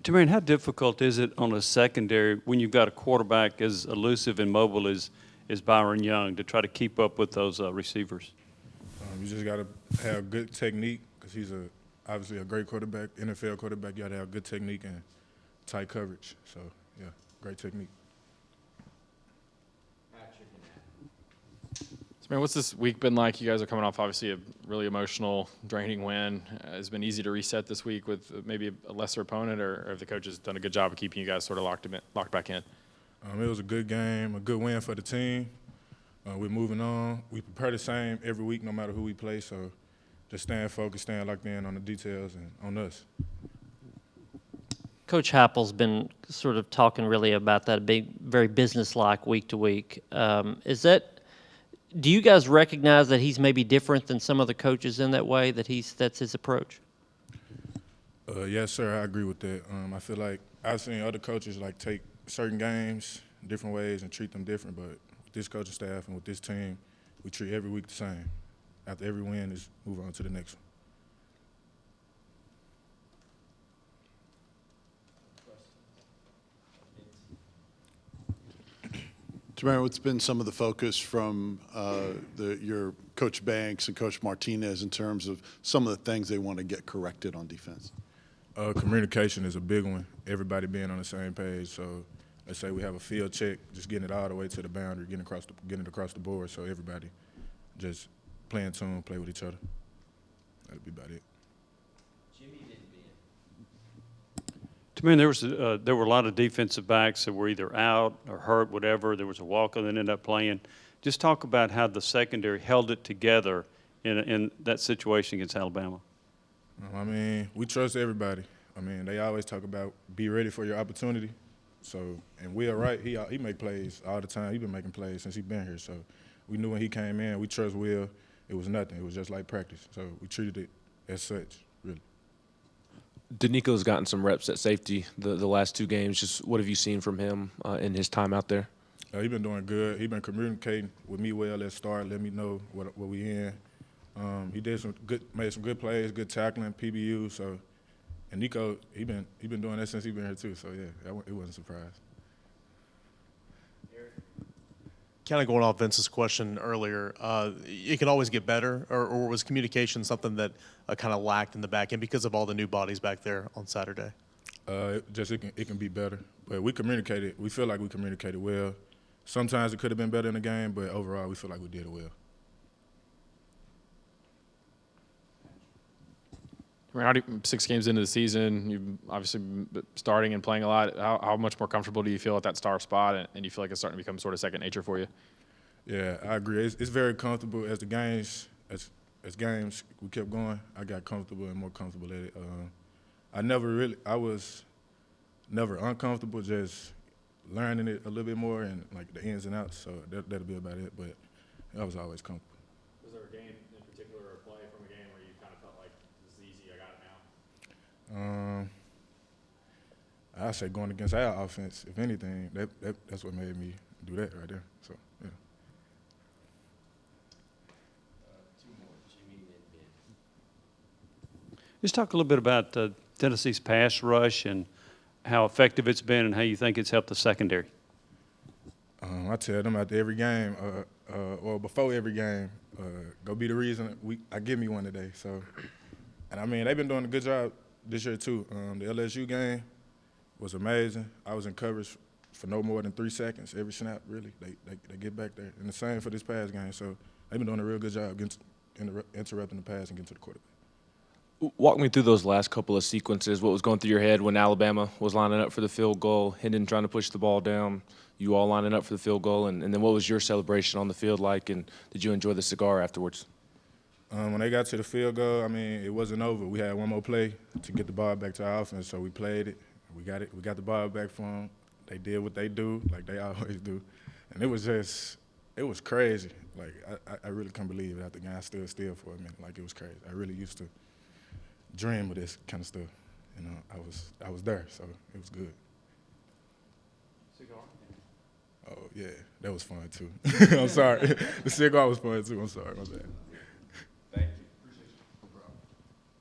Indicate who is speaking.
Speaker 1: Tamarion, how difficult is it on a secondary when you've got a quarterback as elusive and mobile as Byron Young to try to keep up with those receivers?
Speaker 2: You just got to have good technique because he's obviously a great quarterback, NFL quarterback. You got to have good technique and tight coverage. So, yeah, great technique.
Speaker 3: Man, what's this week been like? You guys are coming off obviously a really emotional, draining win. Has it been easy to reset this week with maybe a lesser opponent, or have the coaches done a good job of keeping you guys sort of locked back in?
Speaker 2: It was a good game, a good win for the team. We're moving on. We prepare the same every week no matter who we play, so just staying focused, staying locked in on the details and on us.
Speaker 4: Coach Happel's been sort of talking really about that very business-like week to week. Do you guys recognize that he's maybe different than some other coaches in that way, that's his approach?
Speaker 2: Yes, sir, I agree with that. I feel like I've seen other coaches take certain games different ways and treat them different, but with this coaching staff and with this team, we treat every week the same. After every win, is move on to the next one.
Speaker 5: Tamarion, what's been some of the focus from your Coach Banks and Coach Martinez in terms of some of the things they want to get corrected on defense?
Speaker 2: Communication is a big one. Everybody being on the same page. So let's say we have a field check, just getting it all the way to the boundary, getting it across the board, so everybody just play in tune, play with each other. That'll be about it.
Speaker 1: Tamarion, there were a lot of defensive backs that were either out or hurt, whatever. There was a walk-on that ended up playing. Just talk about how the secondary held it together in that situation against Alabama.
Speaker 2: We trust everybody. They always talk about be ready for your opportunity. So, and Will Wright, he make plays all the time. He's been making plays since he's been here. So we knew when he came in, we trust Will. It was nothing. It was just like practice. So we treated it as such, really.
Speaker 6: Danico's gotten some reps at safety the last two games. Just what have you seen from him in his time out there?
Speaker 2: He's been doing good. He's been communicating with me well at start, let me know what we in. He made some good plays, good tackling, PBU. So, and Nico, he been doing that since he's been here too. So yeah, it wasn't a surprise.
Speaker 7: Kind of going off Vince's question earlier, it can always get better, or was communication something that kind of lacked in the back end because of all the new bodies back there on Saturday?
Speaker 2: It can be better, but we communicated. We feel like we communicated well. Sometimes it could have been better in the game, but overall we feel like we did it well.
Speaker 3: How 6 games into the season, you've obviously been starting and playing a lot. How much more comfortable do you feel at that star spot, and do you feel like it's starting to become sort of second nature for you?
Speaker 2: Yeah, I agree. It's very comfortable as the games we kept going. I got comfortable and more comfortable at it. I was never uncomfortable, just learning it a little bit more and like the ins and outs. So that'll be about it. But I was always comfortable.
Speaker 3: Was there a game in particular or a play from a game where you kind of felt like this is easy, I got it now?
Speaker 2: I say going against our offense, if anything, that's what made me do that right there. So yeah.
Speaker 1: Just talk a little bit about Tennessee's pass rush and how effective it's been and how you think it's helped the secondary.
Speaker 2: I tell them after every game, or before every game, go be the reason I give me one today. So, and they've been doing a good job this year too. The LSU game was amazing. I was in coverage for no more than 3 seconds every snap. Really, they get back there, and the same for this pass game. So they've been doing a real good job interrupting the pass and getting to the quarterback.
Speaker 6: Walk me through those last couple of sequences. What was going through your head when Alabama was lining up for the field goal, Hendon trying to push the ball down, you all lining up for the field goal, and then what was your celebration on the field like, and did you enjoy the cigar afterwards?
Speaker 2: When they got to the field goal, it wasn't over. We had one more play to get the ball back to our offense, so we played it. We got it. We got the ball back for them. They did what they do, like they always do, and it was crazy. Like I really couldn't believe it. After the game, I stood still for a minute. Like it was crazy. I really used to dream of this kind of stuff. I was there, so it was good.
Speaker 1: Cigar?
Speaker 2: Oh yeah, that was fun too. I'm sorry. The cigar was fun too. I'm sorry, my bad.